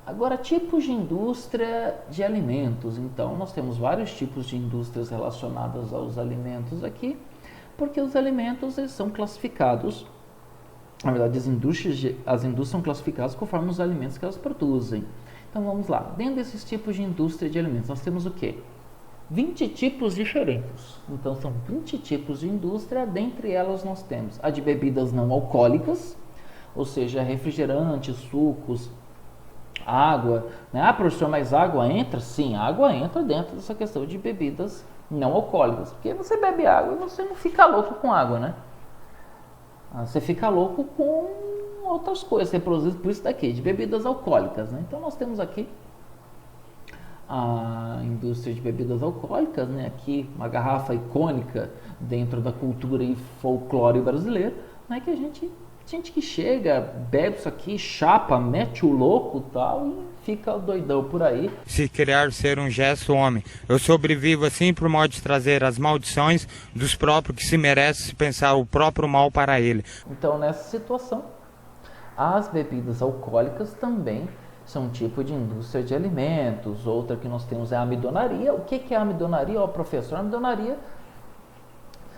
Agora, tipos de indústria de alimentos. Então, nós temos vários tipos de indústrias relacionadas aos alimentos aqui, porque os alimentos eles são classificados, na verdade, as indústrias são classificadas conforme os alimentos que elas produzem. Então, vamos lá. Dentro desses tipos de indústria de alimentos, nós temos o quê? 20 tipos diferentes. Então, são 20 tipos de indústria. Dentre elas, nós temos a de bebidas não alcoólicas, ou seja, refrigerantes, sucos, água, né? Ah, professor, mas água entra? Sim, água entra dentro dessa questão de bebidas não alcoólicas. Porque você bebe água e você não fica louco com água, né? Você fica louco com outras coisas reproduzidas por isso daqui, de bebidas alcoólicas, né? Então nós temos aqui a indústria de bebidas alcoólicas, né? Aqui uma garrafa icônica dentro da cultura e folclore brasileiro, né? Que a gente que chega, bebe isso aqui, chapa, mete o louco e tal, e fica doidão por aí. Se criar ser um gesto homem, eu sobrevivo assim por modo de trazer as maldições dos próprios que se merecem pensar o próprio mal para ele. Então, nessa situação, as bebidas alcoólicas também são um tipo de indústria de alimentos. Outra que nós temos é a amidonaria. O que é a amidonaria, ó, professor? A amidonaria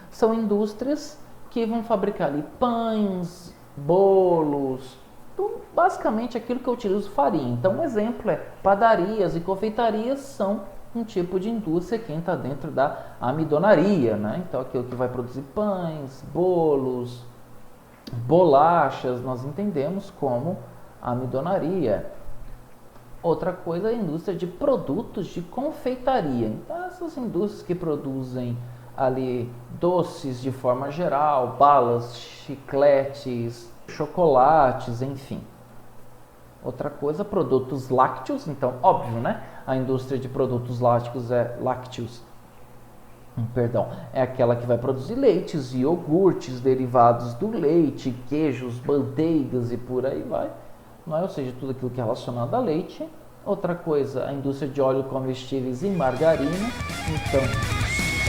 são indústrias que vão fabricar ali pães, bolos, basicamente aquilo que eu utilizo farinha. Então, um exemplo é padarias e confeitarias são um tipo de indústria que entra dentro da amidonaria, né? Então, aquilo que vai produzir pães, bolos, bolachas, nós entendemos como amidonaria. Outra coisa é a indústria de produtos de confeitaria. Então, essas indústrias que produzem ali doces de forma geral, balas, chicletes, chocolates, enfim. Outra coisa, produtos lácteos. Então, óbvio, né? A indústria de produtos lácteos é aquela que vai produzir leites, iogurtes, derivados do leite, queijos, manteigas e por aí vai. Não é? Ou seja, tudo aquilo que é relacionado a leite. Outra coisa, a indústria de óleo comestíveis e margarina. Então,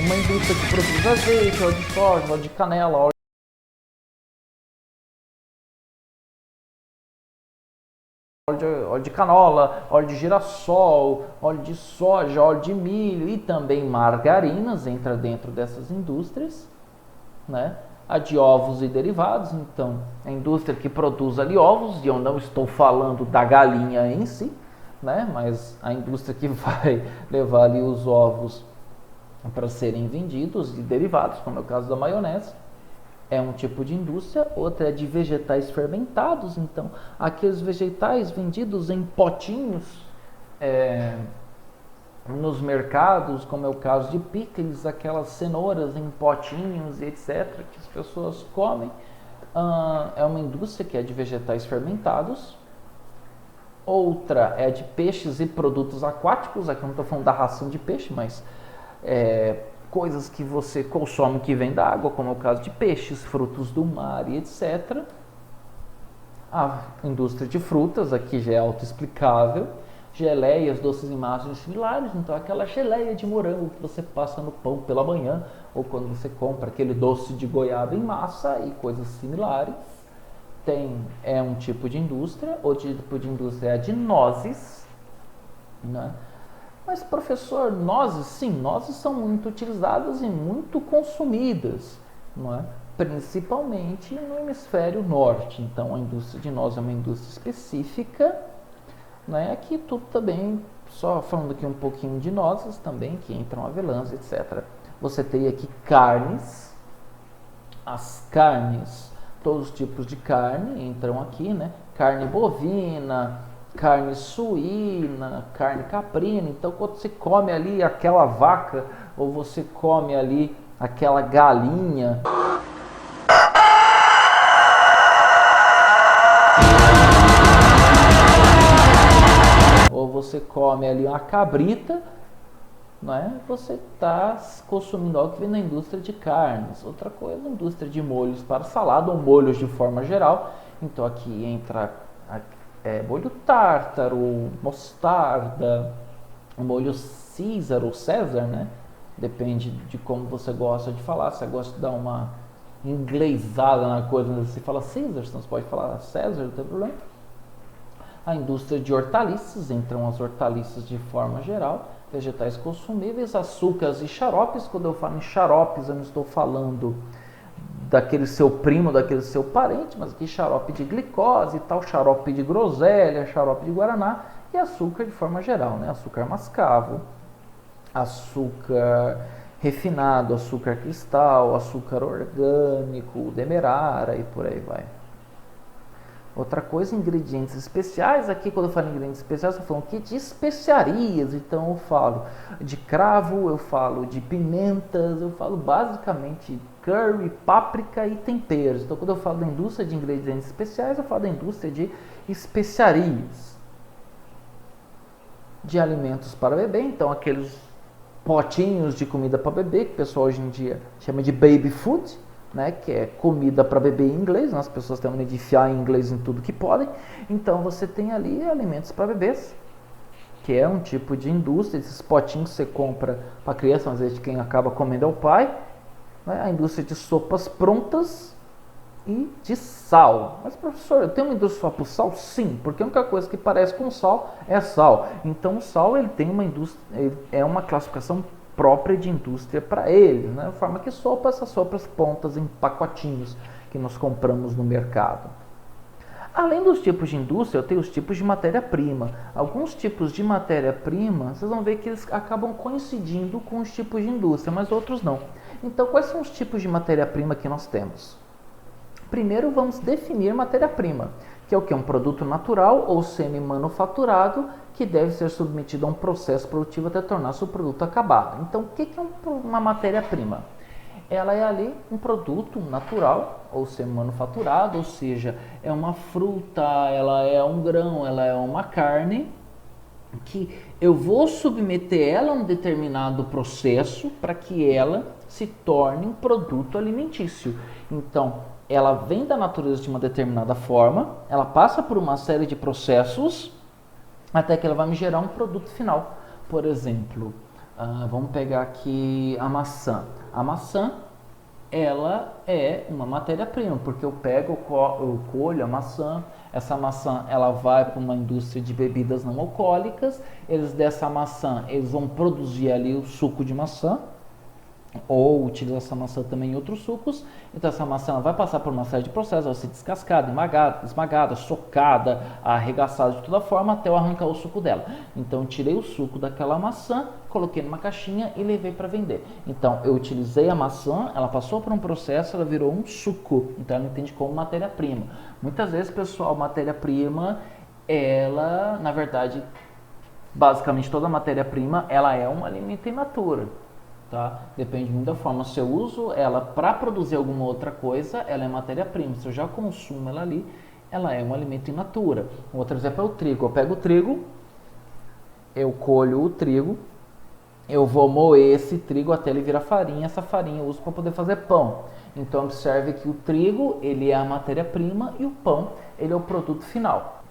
uma indústria que produz azeite, óleo de soja, óleo de canela, óleo de canola, óleo de girassol, óleo de soja, óleo de milho e também margarinas entra dentro dessas indústrias, né? A de ovos e derivados, então a indústria que produz ali ovos, e eu não estou falando da galinha em si, né? Mas a indústria que vai levar ali os ovos para serem vendidos e derivados, como é o caso da maionese, é um tipo de indústria. Outra é de vegetais fermentados, então aqueles vegetais vendidos em potinhos nos mercados, como é o caso de picles, aquelas cenouras em potinhos, etc., que as pessoas comem, é uma indústria que é de vegetais fermentados. Outra é de peixes e produtos aquáticos, aqui eu não estou falando da ração de peixe, mas coisas que você consome que vem da água, como é o caso de peixes, frutos do mar e etc. A indústria de frutas, aqui já é autoexplicável. Geleias, doces e massas similares, então aquela geleia de morango que você passa no pão pela manhã, ou quando você compra aquele doce de goiaba em massa e coisas similares. É um tipo de indústria. Outro tipo de indústria é a de nozes, né? Mas, professor, nozes, sim, nozes são muito utilizadas e muito consumidas, não é? Principalmente no hemisfério norte. Então, a indústria de nozes é uma indústria específica, né? Aqui tudo também, só falando aqui um pouquinho de nozes também, que entram avelãs, etc. Você tem aqui carnes, as carnes, todos os tipos de carne entram aqui, né? Carne bovina, carne suína, carne caprina. Então, quando você come ali aquela vaca, ou você come ali aquela galinha, ou você come ali uma cabrita, não é? Você está consumindo algo que vem da indústria de carnes. Outra coisa, a indústria de molhos para salada, ou molhos de forma geral. Então, aqui entra molho tártaro, mostarda, molho Caesar ou César, né? Depende de como você gosta de falar. Se você gosta de dar uma inglesada na coisa, você fala Caesar, então você pode falar César, não tem problema. A indústria de hortaliças, entram as hortaliças de forma geral, vegetais consumíveis, açúcares e xaropes. Quando eu falo em xaropes, eu não estou falando daquele seu primo, daquele seu parente, mas aqui xarope de glicose e tal, xarope de groselha, xarope de guaraná e açúcar de forma geral, né? Açúcar mascavo, açúcar refinado, açúcar cristal, açúcar orgânico, demerara e por aí vai. Outra coisa, ingredientes especiais. Aqui, quando eu falo em ingredientes especiais, eu falo aqui de especiarias. Então, eu falo de cravo, eu falo de pimentas, eu falo basicamente curry, páprica e temperos. Então, quando eu falo da indústria de ingredientes especiais, eu falo da indústria de especiarias. De alimentos para bebê, então aqueles potinhos de comida para bebê, que o pessoal hoje em dia chama de baby food, né, que é comida para bebê em inglês, né, as pessoas têm mania de enfiar em inglês em tudo que podem. Então você tem ali alimentos para bebês, que é um tipo de indústria. Esses potinhos que você compra para criança, às vezes quem acaba comendo é o pai, né, a indústria de sopas prontas e de sal. Mas professor, eu tenho uma indústria só para o sal? Sim, porque a única coisa que parece com sal é sal. Então o sal ele tem uma indústria, é uma classificação própria de indústria para ele, né? De forma que essas sopas prontas em pacotinhos que nós compramos no mercado. Além dos tipos de indústria, eu tenho os tipos de matéria-prima. Alguns tipos de matéria-prima, vocês vão ver que eles acabam coincidindo com os tipos de indústria, mas outros não. Então, quais são os tipos de matéria-prima que nós temos? Primeiro, vamos definir matéria-prima, que é o que? Um produto natural ou semi-manufaturado que deve ser submetido a um processo produtivo até tornar-se o produto acabado. Então, o que é uma matéria-prima? Ela é ali um produto natural ou semi-manufaturado, ou seja, é uma fruta, ela é um grão, ela é uma carne, que eu vou submeter ela a um determinado processo para que ela se torne um produto alimentício. Então, ela vem da natureza de uma determinada forma, ela passa por uma série de processos até que ela vai me gerar um produto final. Por exemplo, vamos pegar aqui a maçã. A maçã, ela é uma matéria-prima, porque eu colho a maçã, essa maçã ela vai para uma indústria de bebidas não alcoólicas, dessa maçã eles vão produzir ali o suco de maçã, ou utilizar essa maçã também em outros sucos. Então essa maçã ela vai passar por uma série de processos, vai ser descascada, esmagada, socada, arregaçada de toda forma até eu arrancar o suco dela. Então eu tirei o suco daquela maçã, coloquei numa caixinha e levei para vender. Então eu utilizei a maçã, ela passou por um processo, ela virou um suco. Então ela entende como matéria-prima. Muitas vezes, pessoal, matéria-prima, ela, na verdade, basicamente toda matéria-prima, ela é um alimento in natura. Tá? Depende muito da forma. Se eu uso ela para produzir alguma outra coisa, ela é matéria-prima. Se eu já consumo ela ali, ela é um alimento in natura. Outro exemplo é o trigo. Eu pego o trigo, eu colho o trigo, eu vou moer esse trigo até ele virar farinha. Essa farinha eu uso para poder fazer pão. Então observe que o trigo ele é a matéria-prima e o pão ele é o produto final.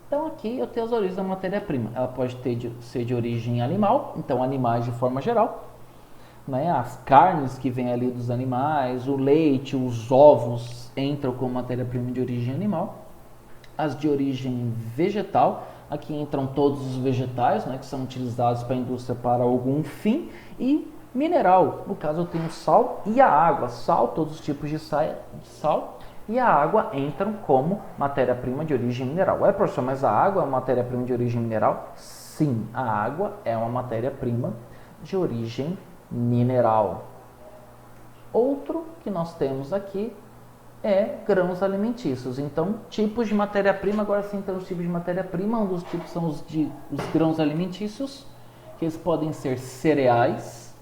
Então aqui eu tenho as origens da matéria-prima. Ela pode ser de origem animal, então animais de forma geral, né? As carnes que vêm ali dos animais, o leite, os ovos entram como matéria-prima de origem animal. As de origem vegetal, aqui entram todos os vegetais, né, que são utilizados para a indústria para algum fim. E mineral, no caso eu tenho sal e a água. Sal, todos os tipos de sal. E a água entram como matéria-prima de origem mineral. Ué, professor, mas a água é uma matéria-prima de origem mineral? Sim, a água é uma matéria-prima de origem mineral. Outro que nós temos aqui é grãos alimentícios. Então, tipos de matéria-prima, agora sim temos tipos de matéria-prima. Um dos tipos são os grãos alimentícios, que eles podem ser cereais,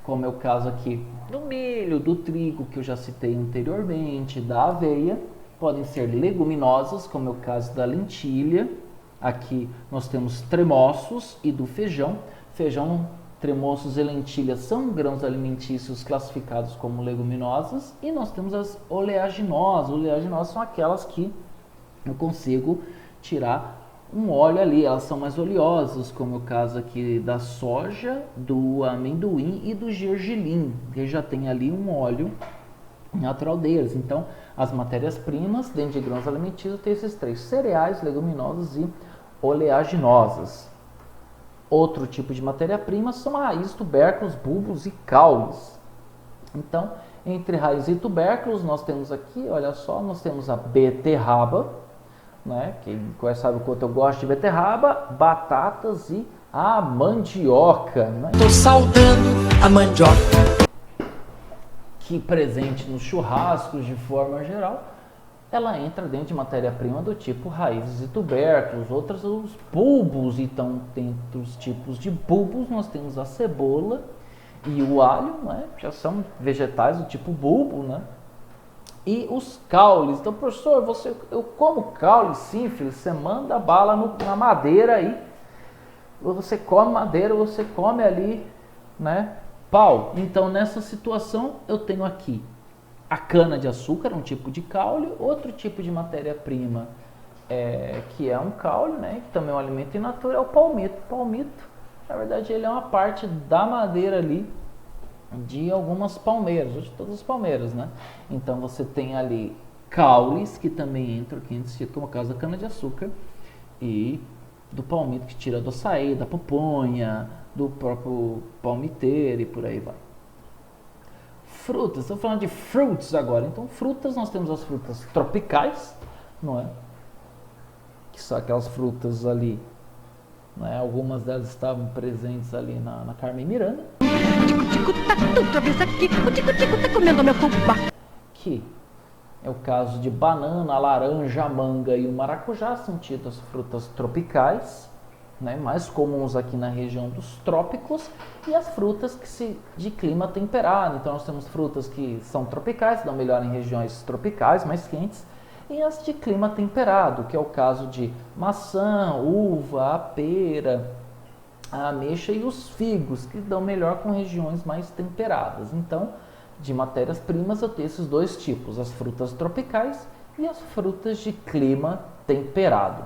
como é o caso aqui do milho, do trigo, que eu já citei anteriormente, da aveia. Podem ser leguminosas, como é o caso da lentilha. Aqui nós temos tremoços e do feijão. Feijão, tremoços e lentilha são grãos alimentícios classificados como leguminosas. E nós temos as oleaginosas. Oleaginosas são aquelas que eu consigo tirar um óleo ali, elas são mais oleosas, como é o caso aqui da soja, do amendoim e do gergelim, que já tem ali um óleo natural deles. Então, as matérias-primas dentro de grãos alimentícios tem esses três: cereais, leguminosas e oleaginosas. Outro tipo de matéria-prima são raízes, tubérculos, bulbos e caules. Então, entre raízes e tubérculos, nós temos aqui, olha só, nós temos a beterraba, né? Quem conhece sabe o quanto eu gosto de beterraba, batatas e a mandioca, né? Tô saudando a mandioca. Que presente nos churrascos de forma geral, ela entra dentro de matéria-prima do tipo raízes e tubérculos. Outras, os bulbos. Então, dentro dos tipos de bulbos, nós temos a cebola e o alho, né? Já são vegetais do tipo bulbo, né? E os caules. Então, professor, eu como caule? Sim, filho, você manda bala na madeira aí. Você come madeira, você come ali, né? Pau. Então, nessa situação, eu tenho aqui a cana-de-açúcar, um tipo de caule, outro tipo de matéria-prima que é um caule, né? Que também é um alimento in natura, é o palmito. O palmito, na verdade, ele é uma parte da madeira ali de algumas palmeiras, ou de todas as palmeiras, né? Então, você tem ali caules, que também entram aqui, como o caso da cana-de-açúcar, e do palmito, que tira do açaí, da pupunha, do próprio palmiteiro e por aí vai. Frutas, estou falando de fruits agora. Então, frutas, nós temos as frutas tropicais, não é? Que são aquelas frutas ali, não é? Algumas delas estavam presentes ali na Carmen Miranda. Tico-tico tá outra vez aqui. O tico-tico tá comendo meu fubá. Que é o caso de banana, a laranja, a manga e o maracujá, são tidas frutas tropicais, né, mais comuns aqui na região dos trópicos, e as frutas de clima temperado. Então nós temos frutas que são tropicais, dão melhor em regiões tropicais, mais quentes, e as de clima temperado, que é o caso de maçã, uva, a pera, a ameixa e os figos, que dão melhor com regiões mais temperadas. Então, de matérias-primas eu tenho esses dois tipos, as frutas tropicais e as frutas de clima temperado.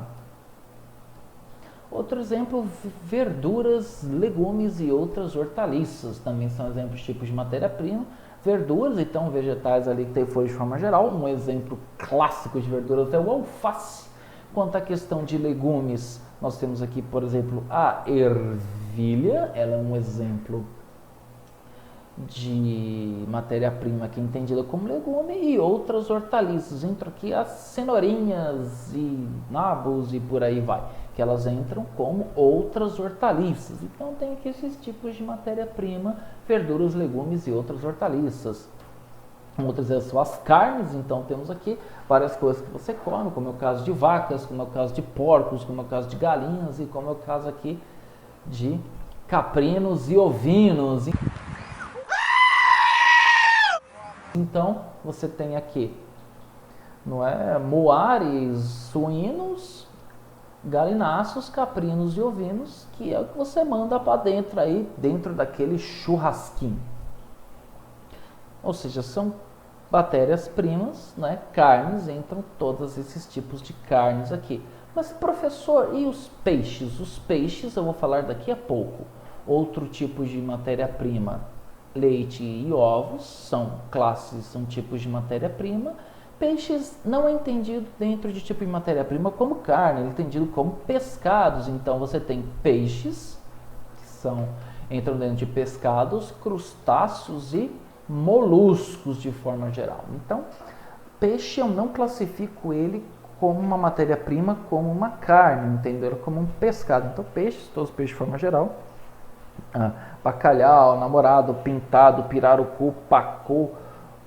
Outro exemplo, verduras, legumes e outras hortaliças, também são exemplos de tipos de matéria-prima. Verduras, então, vegetais ali que tem folha de forma geral, um exemplo clássico de verduras é o alface. Quanto à questão de legumes, nós temos aqui, por exemplo, a ervilha, ela é um exemplo de matéria-prima que é entendida como legume, e outras hortaliças. Entram aqui as cenourinhas e nabos e por aí vai, que elas entram como outras hortaliças. Então tem aqui esses tipos de matéria-prima, verduras, legumes e outras hortaliças. Outras são as carnes. Então temos aqui várias coisas que você come, como é o caso de vacas, como é o caso de porcos, como é o caso de galinhas e como é o caso aqui de caprinos e ovinos. Então, você tem aqui, não é, moares, suínos, galináceos, caprinos e ovinos, que é o que você manda para dentro aí, dentro daquele churrasquinho. Ou seja, são matérias-primas, né, carnes, entram todos esses tipos de carnes aqui. Mas, professor, e os peixes? Os peixes eu vou falar daqui a pouco. Outro tipo de matéria-prima, leite e ovos, são tipos de matéria-prima. Peixes não é entendido dentro de tipo de matéria-prima como carne, ele é entendido como pescados. Então você tem peixes, que entram dentro de pescados, crustáceos e moluscos de forma geral. Então, peixe eu não classifico ele como uma matéria-prima, como uma carne, entendeu? Como um pescado. Então, peixes, todos os peixes de forma geral. Bacalhau, namorado, pintado, pirarucu, pacu,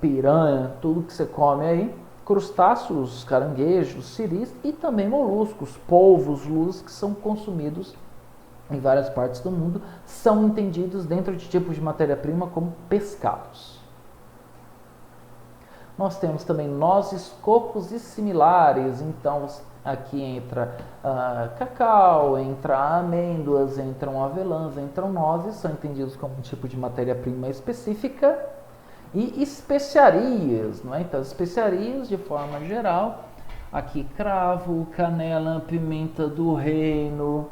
piranha, tudo que você come aí. Crustáceos, caranguejos, siris e também moluscos, polvos, lus, que são consumidos em várias partes do mundo, são entendidos dentro de tipos de matéria-prima como pescados. Nós temos também nozes, cocos e similares. Então aqui entra cacau, entra amêndoas, entram avelãs, entram nozes, são entendidos como um tipo de matéria-prima específica. E especiarias, não é? Então, as especiarias de forma geral, aqui cravo, canela, pimenta do reino,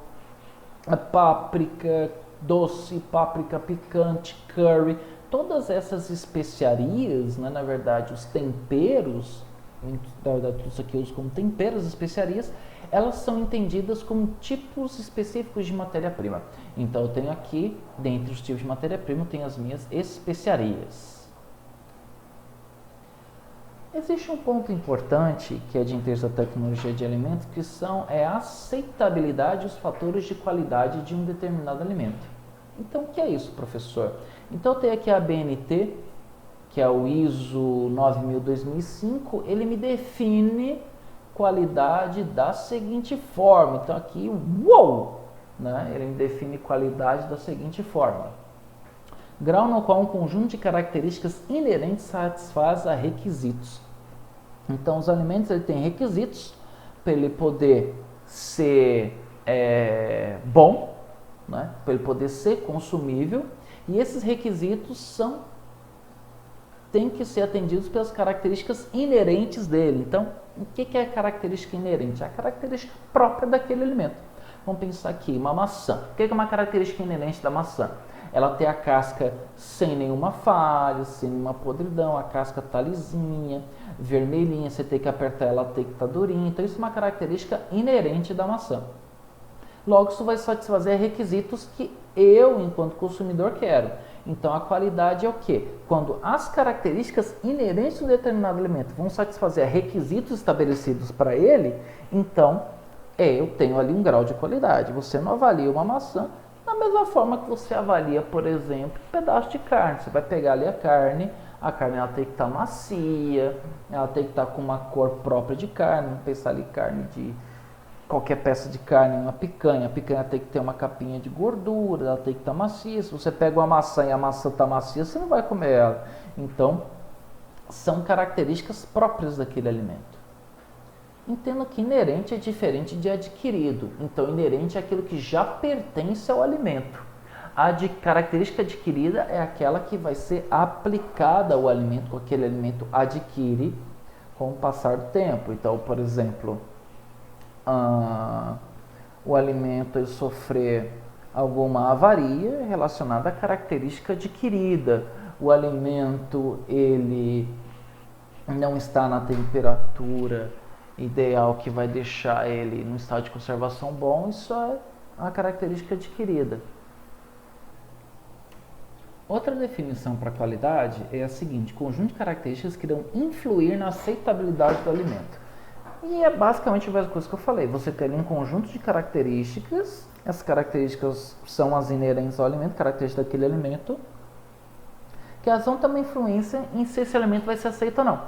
páprica doce, páprica picante, curry, todas essas especiarias, né, na verdade, os temperos, na verdade, tudo isso aqui eu uso como temperos, especiarias, elas são entendidas como tipos específicos de matéria-prima. Então, eu tenho aqui, dentre os tipos de matéria-prima, eu tenho as minhas especiarias. Existe um ponto importante, que é de interesse da tecnologia de alimentos, que são a aceitabilidade e os fatores de qualidade de um determinado alimento. Então, o que é isso, professor? Então, eu tenho aqui a ABNT, que é o ISO 9000-2005, ele me define qualidade da seguinte forma. Então, aqui, uou! Né? Ele me define qualidade da seguinte forma. Grau no qual um conjunto de características inerentes satisfaz a requisitos. Então, os alimentos ele têm requisitos para ele poder ser bom, né? Para ele poder ser consumível, e esses requisitos têm que ser atendidos pelas características inerentes dele. Então, o que é a característica inerente? É a característica própria daquele alimento. Vamos pensar aqui, uma maçã. O que é uma característica inerente da maçã? Ela tem a casca sem nenhuma falha, sem nenhuma podridão, a casca tá lisinha, vermelhinha, você tem que apertar ela, tem que estar durinha. Então, isso é uma característica inerente da maçã. Logo, isso vai satisfazer requisitos que eu, enquanto consumidor, quero. Então, a qualidade é o quê? Quando as características inerentes de um determinado alimento vão satisfazer requisitos estabelecidos para ele, então, eu tenho ali um grau de qualidade. Você não avalia uma maçã da mesma forma que você avalia, por exemplo, um pedaço de carne. Você vai pegar ali a carne ela tem que estar macia, ela tem que estar com uma cor própria de carne. Vamos pensar ali carne de qualquer peça de carne, uma picanha. A picanha tem que ter uma capinha de gordura, ela tem que estar macia. Se você pega uma maçã e a maçã está macia, você não vai comer ela. Então, são características próprias daquele alimento. Entendo que inerente é diferente de adquirido. Então, inerente é aquilo que já pertence ao alimento. A característica adquirida é aquela que vai ser aplicada ao alimento, que aquele alimento adquire com o passar do tempo. Então, por exemplo, o alimento ele sofrer alguma avaria relacionada à característica adquirida. O alimento ele não está na temperatura ideal que vai deixar ele no estado de conservação bom, isso é uma característica adquirida. Outra definição para qualidade é a seguinte: conjunto de características que irão influir na aceitabilidade do alimento. E é basicamente a mesma coisa que eu falei. Você tem um conjunto de características, essas características são as inerentes ao alimento, características daquele alimento, que elas vão também influência em se esse alimento vai ser aceito ou não.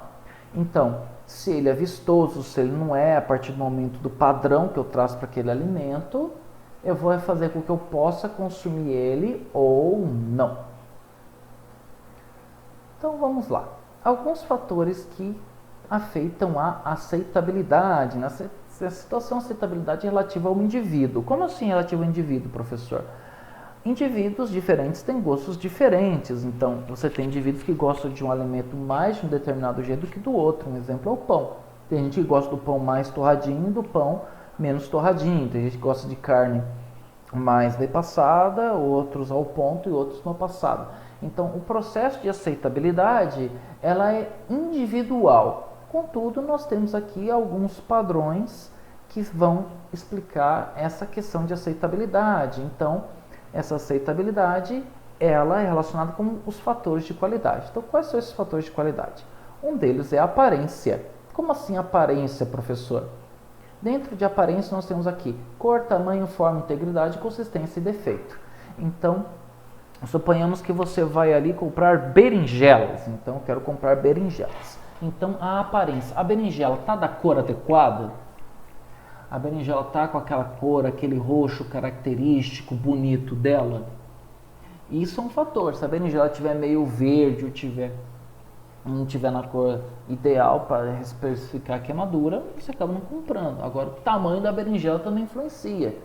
Então, se ele é vistoso, se ele não é, a partir do momento do padrão que eu traço para aquele alimento, eu vou fazer com que eu possa consumir ele ou não. Então, vamos lá. Alguns fatores que afetam a aceitabilidade. Nessa situação, a aceitabilidade é relativa ao indivíduo. Como assim relativa ao indivíduo, professor? Indivíduos diferentes têm gostos diferentes. Então, você tem indivíduos que gostam de um alimento mais de um determinado jeito do que do outro. Um exemplo é o pão. Tem gente que gosta do pão mais torradinho e do pão menos torradinho. Tem gente que gosta de carne mais bem passada, outros ao ponto e outros não passada. Então, o processo de aceitabilidade, ela é individual. Contudo, nós temos aqui alguns padrões que vão explicar essa questão de aceitabilidade. Então, essa aceitabilidade, ela é relacionada com os fatores de qualidade. Então, quais são esses fatores de qualidade? Um deles é a aparência. Como assim aparência, professor? Dentro de aparência, nós temos aqui cor, tamanho, forma, integridade, consistência e defeito. Então, suponhamos que você vai ali comprar berinjelas. Então, eu quero comprar berinjelas. Então, a aparência. A berinjela está da cor adequada? A berinjela está com aquela cor, aquele roxo característico, bonito dela? Isso é um fator. Se a berinjela estiver meio verde ou não estiver na cor ideal para especificar a queimadura, você acaba não comprando. Agora, o tamanho da berinjela também influencia,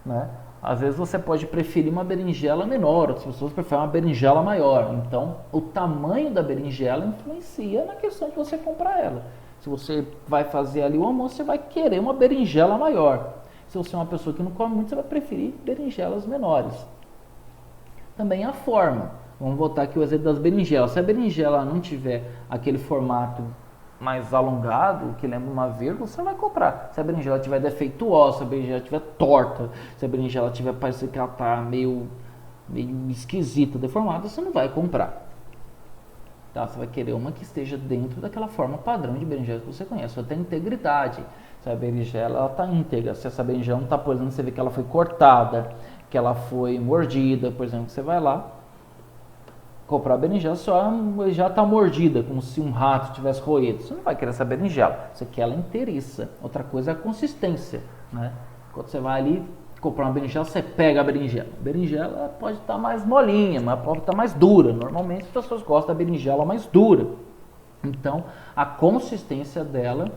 né? Às vezes você pode preferir uma berinjela menor, outras pessoas preferem uma berinjela maior. Então, o tamanho da berinjela influencia na questão de você comprar ela. Se você vai fazer ali o almoço, você vai querer uma berinjela maior. Se você é uma pessoa que não come muito, você vai preferir berinjelas menores. Também a forma. Vamos voltar aqui o exemplo das berinjelas. Se a berinjela não tiver aquele formato mais alongado, que lembra uma vírgula, você não vai comprar. Se a berinjela tiver defeituosa, se a berinjela tiver torta, se a berinjela tiver parecendo que ela tá meio esquisita, deformada, você não vai comprar. Tá? Você vai querer uma que esteja dentro daquela forma padrão de berinjela que você conhece. Ela tem integridade. Se a berinjela ela tá íntegra, se essa berinjela não tá, por exemplo, você vê que ela foi cortada, que ela foi mordida, por exemplo, você vai lá comprar a berinjela, só já está mordida, como se um rato tivesse roído. Você não vai querer essa berinjela, você quer ela inteiriça. Outra coisa é a consistência, né? Quando você vai ali comprar uma berinjela, você pega a berinjela. A berinjela pode estar mais molinha, mas pode estar mais dura. Normalmente as pessoas gostam da berinjela mais dura. Então, a consistência dela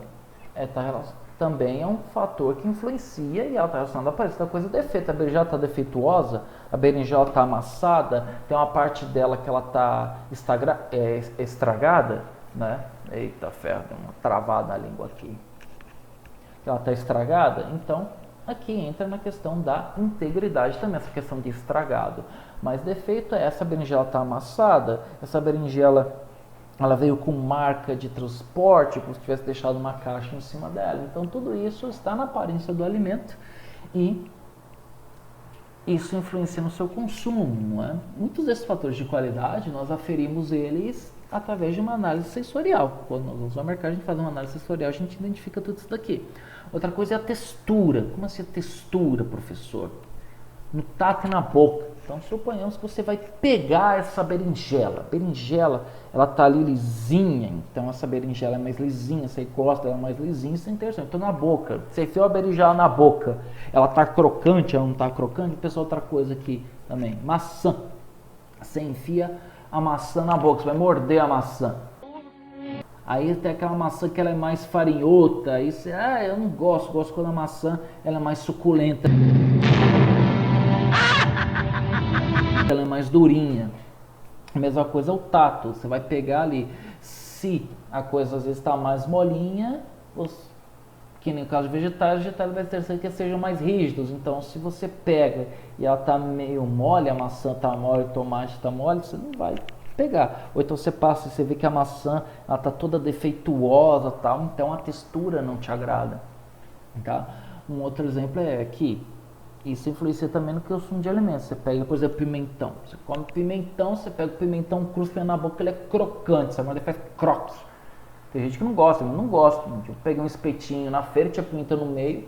também é um fator que influencia e ela está relacionada a aparecer da coisa defeito. A berinjela está defeituosa, a berinjela está amassada, tem uma parte dela que ela está estragada, né? Eita ferro, deu uma travada na língua aqui. Ela está estragada, então aqui entra na questão da integridade também, essa questão de estragado. Mas defeito é essa berinjela está amassada, essa berinjela ela veio com marca de transporte, como se tivesse deixado uma caixa em cima dela. Então, tudo isso está na aparência do alimento e isso influencia no seu consumo. Não é? Muitos desses fatores de qualidade, nós aferimos eles através de uma análise sensorial. Quando nós vamos ao mercado, a gente faz uma análise sensorial, a gente identifica tudo isso daqui. Outra coisa é a textura. Como assim a textura, professor? No tato e na boca. Então, suponhamos que você vai pegar essa berinjela. A berinjela, ela tá ali lisinha. Então, essa berinjela é mais lisinha. Você encosta ela mais lisinha, isso é interessante. Então, na boca. Você enfiou a berinjela na boca. Ela tá crocante, ela não tá crocante. Pessoal, outra coisa aqui também. Maçã. Você enfia a maçã na boca. Você vai morder a maçã. Aí tem aquela maçã que ela é mais farinhota. Aí você, eu não gosto. Gosto quando a maçã ela é mais suculenta. Ela é mais durinha. A mesma coisa é o tato. Você vai pegar ali, se a coisa às vezes está mais molinha, que nem o caso de vegetais vai ter que sejam mais rígidos. Então, se você pega e ela está meio mole, a maçã está mole, o tomate está mole, você não vai pegar. Ou então você passa e você vê que a maçã está toda defeituosa, tal, então a textura não te agrada. Tá? Um outro exemplo é aqui. Isso influencia também no consumo de alimentos. Você pega, por exemplo, pimentão. Você come pimentão, você pega o pimentão cru, na boca, ele é crocante, sabe? Ele faz croque. Tem gente que não gosta, eu não gosto. Eu peguei um espetinho na feira, tinha pimentão no meio,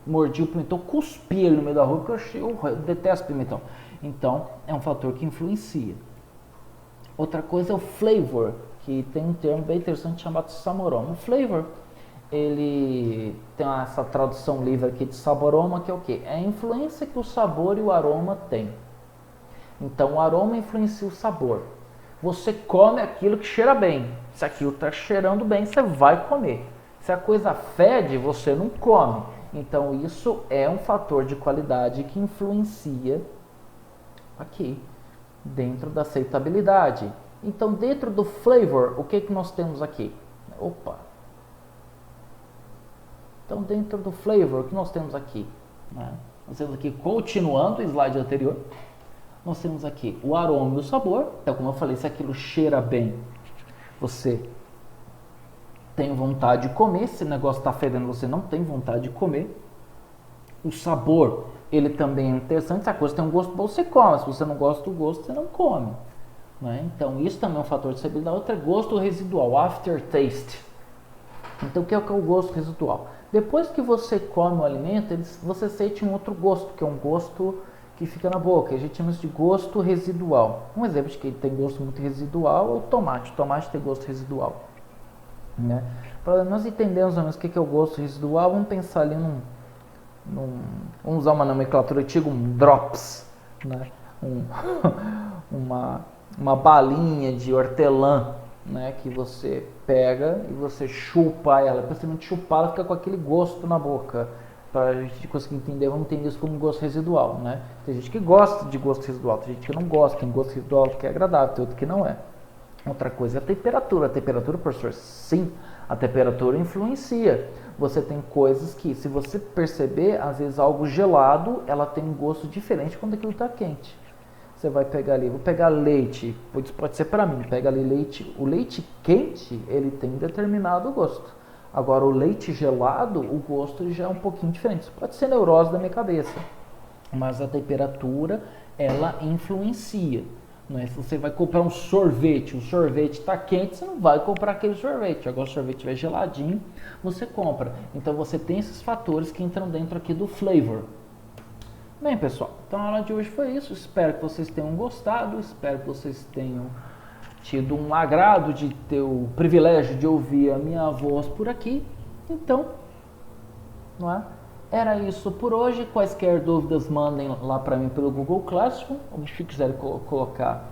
mordi o pimentão, cuspi ele no meio da rua, porque eu detesto pimentão. Então, é um fator que influencia. Outra coisa é o flavor, que tem um termo bem interessante chamado saboroma. O flavor, ele tem essa tradução livre aqui de saboroma, que é o quê? É a influência que o sabor e o aroma têm. Então, o aroma influencia o sabor. Você come aquilo que cheira bem. Se aquilo está cheirando bem, você vai comer. Se a coisa fede, você não come. Então, isso é um fator de qualidade que influencia aqui, dentro da aceitabilidade. Então, dentro do flavor, o que nós temos aqui? Então, dentro do flavor, o que nós temos aqui? Nós temos aqui, continuando o slide anterior, nós temos aqui o aroma e o sabor. Então, como eu falei, se aquilo cheira bem, você tem vontade de comer. Se o negócio está fedendo, você não tem vontade de comer. O sabor, ele também é interessante. Se a coisa tem um gosto bom, você come. Se você não gosta do gosto, você não come. Então, isso também é um fator de sabedoria. Outro é gosto residual, aftertaste. Então, o que é o gosto residual? Depois que você come o alimento, você sente um outro gosto, que é um gosto que fica na boca. A gente chama isso de gosto residual. Um exemplo de que tem gosto muito residual é o tomate. O tomate tem gosto residual. Para nós entendermos o que é o gosto residual, vamos pensar ali vamos usar uma nomenclatura antiga, um drops, uma balinha de hortelã, que você pega e você chupa ela. Depois de chupar, ela fica com aquele gosto na boca. Para a gente conseguir entender, vamos entender isso como gosto residual. Tem gente que gosta de gosto residual, tem gente que não gosta. Tem gosto residual que é agradável, tem outro que não é. Outra coisa é a temperatura. A temperatura, professor, sim, a temperatura influencia. Você tem coisas que, se você perceber, às vezes algo gelado, ela tem um gosto diferente quando aquilo está quente. Você vai pegar ali, vou pegar leite, pode ser para mim, pega ali leite, o leite quente, ele tem determinado gosto. Agora o leite gelado, o gosto já é um pouquinho diferente. Isso pode ser neurose da minha cabeça, mas a temperatura, ela influencia. Não é? Se você vai comprar um sorvete, o sorvete está quente, você não vai comprar aquele sorvete. Agora se o sorvete estiver geladinho, você compra. Então você tem esses fatores que entram dentro aqui do flavor. Bem, pessoal, então a aula de hoje foi isso. Espero que vocês tenham gostado, espero que vocês tenham tido um agrado de ter o privilégio de ouvir a minha voz por aqui. Então, não é? Era isso por hoje. Quaisquer dúvidas, mandem lá para mim pelo Google Classroom. Ou se quiserem colocar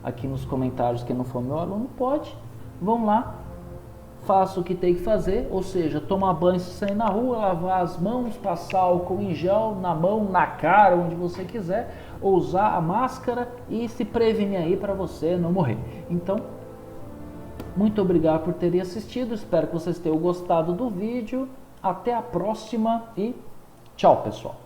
aqui nos comentários, quem não for meu aluno, pode. Vão lá, faça o que tem que fazer, ou seja, tomar banho se sair na rua, lavar as mãos, passar álcool em gel na mão, na cara, onde você quiser, ou usar a máscara e se prevenir aí para você não morrer. Então, muito obrigado por terem assistido, espero que vocês tenham gostado do vídeo. Até a próxima e tchau, pessoal!